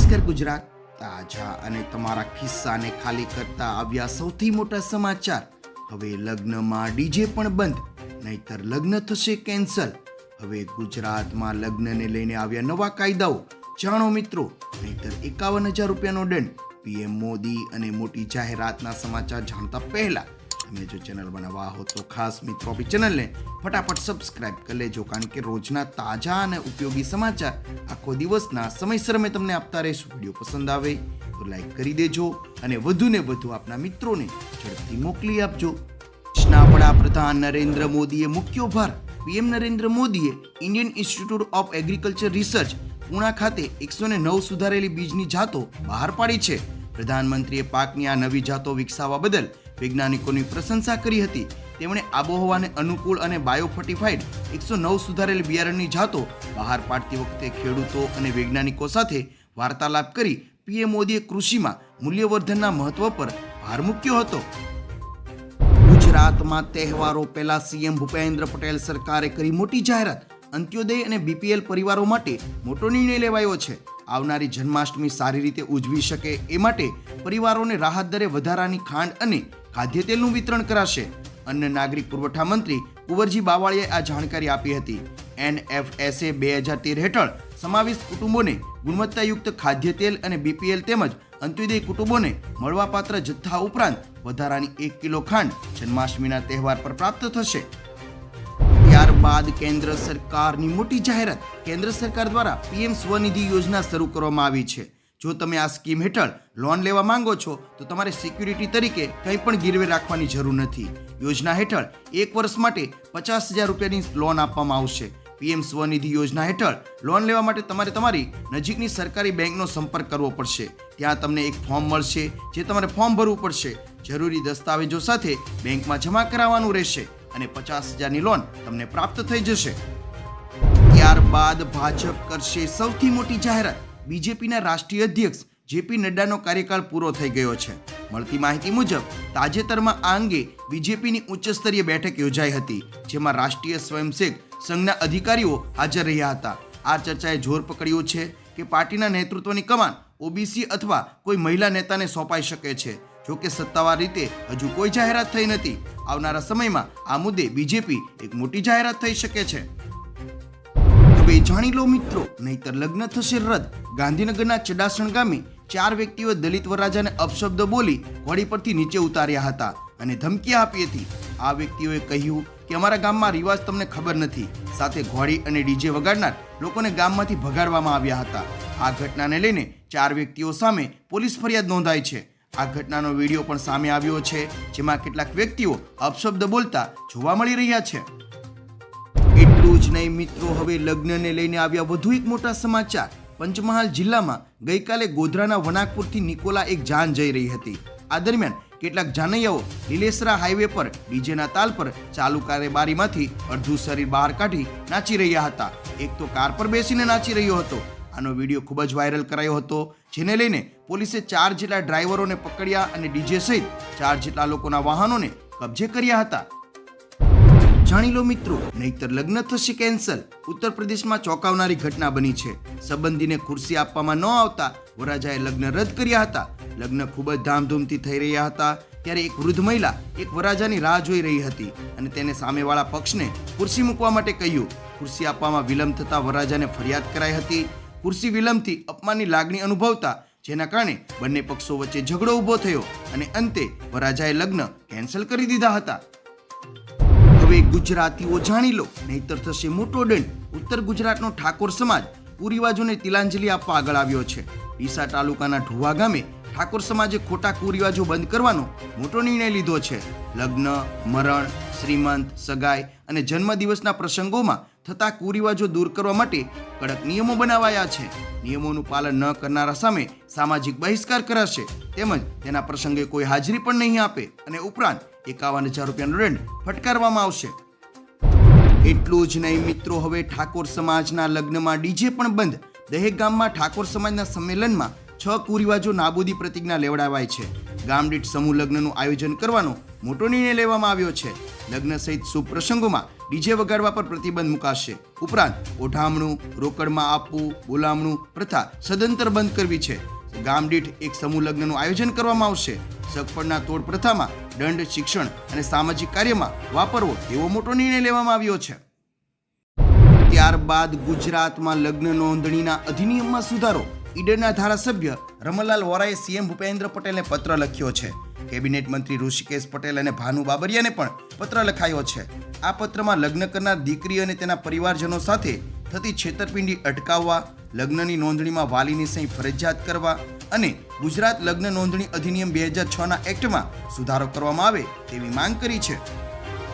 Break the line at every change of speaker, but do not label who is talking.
નમસ્કાર ગુજરાત, તાજા અને તમારા ખિસ્સાને ખાલી કરતા આવ્યા સૌથી મોટા સમાચાર. હવે લગ્નમાં ડીજે પણ બંધ, નહીતર લગ્ન થશે કેન્સલ. હવે ગુજરાતમાં લગ્નને લઈને આવ્યા નવા કાયદાઓ, જાણો મિત્રો. નહીતર 51,000 રૂપિયાનો દંડ. પીએમ મોદી અને મોટી જાહેરાતના સમાચાર જાણતા પહેલા તમે જો ચેનલ બનાવવા હો તો ખાસ મિત્રો આપણી ચેનલને ફટાફટ સબસ્ક્રાઇબ કરી લેજો, કારણ કે રોજના તાજા અને ઉપયોગી સમાચાર આખો દિવસના સમયસર અમે તમને આપતા રહીશું. વિડીયો પસંદ આવે તો લાઈક કરી દેજો અને વધુને વધુ આપના મિત્રોને ઝડપથી મોકલી આપજો. દેશના વડાપ્રધાન નરેન્દ્ર મોદીએ મૂક્યો ભાર. પીએમ નરેન્દ્ર મોદીએ Indian institute of agriculture research Puna ખાતે 109 સુધારેલી બીજની જાતો બહાર પાડી છે. પ્રધાનમંત્રીએ પાકની આ નવી જાતો વિકસાવવા બદલ વૈજ્ઞાનિકોની પ્રશંસા કરી હતી. તેમણે આબોહવાને અનુકૂળ અને બાયોફર્ટિફાઈડ 109 સુધારેલી બિયારણની જાતો બહાર પાડતી વખતે ખેડૂતો અને વૈજ્ઞાનિકો સાથે વાર્તાલાપ કરી પીએમ મોદીએ કૃષિમાં મૂલ્યવર્ધનના મહત્વ પર ભાર મૂક્યો હતો. ગુજરાતમાં તહેવારો પહેલા સીએમ ભૂપેન્દ્ર પટેલ સરકારે કરી મોટી જાહેરાત. અંત્યોદય અને બીપીએલ પરિવારો માટે મોટો નિર્ણય લેવાયો છે. આવનારી જન્માષ્ટમી સારી રીતે ઉજવી શકે એ માટે પરિવારોને રાહત દરે વધારાની ખાંડ અને ખાદ્યતેલનું વિતરણ કરાશે. અન્ન નાગરિક પુરવઠા મંત્રી કુંવરજી બાવળીએ આ જાણકારી આપી હતી. NFSA 2013 હેઠળ સમાવિષ્ટ કુટુંબોને ગુણવત્તાયુક્ત ખાદ્યતેલ અને બીપીએલ તેમજ અંત્યોદય કુટુંબોને મળવાપાત્ર જથ્થા ઉપરાંત વધારાની 1 કિલો ખાંડ જન્માષ્ટમીના તહેવાર પર પ્રાપ્ત થશે. ત્યારબાદ કેન્દ્ર સરકારની મોટી જાહેરાત. કેન્દ્ર સરકાર દ્વારા પીએમ સ્વનિધિ યોજના શરૂ કરવામાં આવી છે. જો તમે આ સ્કીમ હેઠળ લોન લેવા માંગો છો તો તમારે સિક્યુરિટી તરીકે કંઈ પણ ગીરવે રાખવાની જરૂર નથી. યોજના હેઠળ 1 વર્ષ માટે 50,000 રૂપિયાની લોન આપવામાં આવશે. પીએમ સ્વનિધિ યોજના હેઠળ લોન લેવા માટે તમારે તમારી નજીકની સરકારી બેંકનો સંપર્ક કરવો પડશે. ત્યાં તમને એક ફોર્મ મળશે, જે તમારે ફોર્મ ભરવું પડશે. જરૂરી દસ્તાવેજો સાથે બેંકમાં જમા કરાવવાનું રહેશે અને 50,000ની લોન તમને પ્રાપ્ત થઈ જશે. ત્યારબાદ ભાજપ કરશે સૌથી મોટી જાહેરાત. બીજેપીના રાષ્ટ્રીય અધ્યક્ષ જેપી નડ્ડાનો કાર્યકાળ પૂરો થઈ ગયો છે. મળતી માહિતી મુજબ તાજેતરમાં આ અંગે બીજેપીની ઉચ્ચ સ્તરીય બેઠક યોજાઈ હતી, જેમાં રાષ્ટ્રીય સ્વયંસેવક સંઘના અધિકારીઓ હાજર રહ્યા હતા. આ ચર્ચાએ જોર પકડ્યું છે કે પાર્ટીના નેતૃત્વની કમાન ઓબીસી અથવા કોઈ મહિલા નેતાને સોંપાઈ શકે છે. જોકે સત્તાવાર રીતે હજુ કોઈ જાહેરાત થઈ નથી. આવનારા સમયમાં આ મુદ્દે બીજેપી એક મોટી જાહેરાત થઈ શકે છે. હવે જાણી લો મિત્રો, નહીતર લગ્ન થશે રદ. ગાંધીનગરના ચડાસણ ગામે 4 વ્યક્તિઓ દલિત વરરાજાને અપશબ્દ બોલી ઘોડી પરથી નીચે ઉતાર્યા હતા અને ધમકી આપી હતી. આ વ્યક્તિઓએ કહ્યું કે અમારા ગામમાં રિવાજ તમને ખબર નથી. સાથે ઘોડી અને ડીજે વગાડનાર લોકોને ગામમાંથી ભગાડવામાં આવ્યા હતા. આ ઘટનાને લઈને 4 વ્યક્તિઓ સામે પોલીસ ફરિયાદ નોંધાઈ છે. આ ઘટનાનો વિડીયો પણ સામે આવ્યો છે, જેમાં કેટલાક વ્યક્તિઓ અપશબ્દ બોલતા જોવા મળી રહ્યા છે. એટલું જ નહીં મિત્રો, હવે લગ્નને લઈને આવ્યા વધુ એક મોટા સમાચાર. પંચમહાલ જિલ્લામાં ગઈકાલે ગોધરાના વનાકપુરથી નિકોલા એક જાન જઈ રહી હતી. આ દરમિયાન કેટલાક જાનૈયાઓ લીલેસરા હાઈવે પર ડીજેના તાલ પર ચાલુ કારેબારીમાંથી અડધું શરીર બહાર કાઢી નાચી રહ્યા હતા. એક તો કાર પર બેસીને નાચી રહ્યો હતો. આનો વિડીયો ખૂબ જ વાયરલ કરાયો હતો, જેને લઈને પોલીસે 4 જેટલા ડ્રાઈવરોને પકડ્યા અને ડીજે સહિત 4 જેટલા લોકોના વાહનોને કબજે કર્યા હતા. જાણી લો મિત્રો, નહીતર લગ્ન થશે કેન્સલ. ઉત્તર પ્રદેશમાં ચોંકાવનારી ઘટના બની છે. સંબંધીને ખુરશી આપવામાં ન આવતા વરરાજાએ લગ્ન રદ કર્યા હતા. લગ્ન ખૂબ જ ધામધૂમથી થઈ રહ્યા હતા ત્યારે એક વૃદ્ધ મહિલા એક વરરાજાની રાહ જોઈ રહી હતી અને તેને સામેવાળા પક્ષને ખુરશી મૂકવા માટે કહ્યું. ખુરશી આપવામાં વિલંબ થતા વરરાજાને ફરિયાદ કરાઈ હતી. ખુરશી વિલંબથી અપમાનની લાગણી અનુભવતા જેના કારણે બંને પક્ષો વચ્ચે ઝઘડો ઊભો થયો અને અંતે વરરાજાએ લગ્ન કેન્સલ કરી દીધા હતા. હવે ગુજરાતીઓ જાણી લો, નહીતર થશે મોટો દંડ. ઉત્તર ગુજરાતનો ઠાકોર સમાજ કુરિવાજોને તિલાંજલિ આપવા આગળ આવ્યો છે. ડીસા તાલુકાના ઢુવા ગામે ઠાકોર સમાજે ખોટા કુરિવાજો બંધ કરવાનો મોટો નિર્ણય લીધો છે. લગ્ન, મરણ, શ્રીમંત, સગાઈ અને જન્મદિવસના પ્રસંગોમાં થતા કુરિવાજો દૂર કરવા માટે કડક નિયમો બનાવાયા છે. નિયમોનું પાલન ન કરનારા સામે સામાજિક બહિષ્કાર કરાશે, તેમજ તેના પ્રસંગે કોઈ હાજરી પણ નહીં આપે અને ઉપરાંત 51,000 રૂપિયાનો દંડ ફટકારવામાં આવશે. એટલું જ નહીં મિત્રો, હવે ઠાકોર સમાજના લગ્નમાં ડીજે પણ બંધ. દહેજ ગામમાં ઠાકોર સમાજના સંમેલનમાં 6 કુરિવાજો નાબૂદી પ્રતિજ્ઞા લેવડાવાય છે. ગામ દીઠ સમૂહ લગ્નનું આયોજન કરવાનો મોટો નિર્ણય લેવામાં આવ્યો છે. લગ્ન સહિત શુભ પ્રસંગોમાં ડીજે વગાડવા પર પ્રતિબંધ મુકાશે. ઉપરાંત ઓઢામણું, રોકડમાં આપવું, બોલામણું પ્રથા સદંતર બંધ કરવી છે. ગામ દીઠ એક સમૂહ લગ્નનું આયોજન કરવામાં આવશે. સગપણના તોડ પ્રથામાં દંડ, શિક્ષણ અને સામાજિક કાર્યમાં વાપરવો તેવો મોટો નિર્ણય લેવામાં આવ્યો છે. ત્યારબાદ ગુજરાતમાં લગ્ન નોંધણીના અધિનિયમમાં સુધારો. ઈડરના ધારાસભ્ય રમણલાલ વોરાએ સીએમ ભૂપેન્દ્ર પટેલને પત્ર લખ્યો છે. કેબિનેટ મંત્રી ઋષિકેશ પટેલ અને ભાનુ બાબરિયાને પણ પત્ર લખાયો છે. આ પત્રમાં લગ્ન કરનાર દીકરી અને તેના પરિવારજનો સાથે થતી છેતરપિંડી અટકાવવા, લગ્નની નોંધણીમાં વાલીની સહી ફરજિયાત કરવા અને ગુજરાત લગ્ન નોંધણી અધિનિયમ 2006ના એક્ટમાં સુધારો કરવામાં આવે તેવી માંગ કરી છે.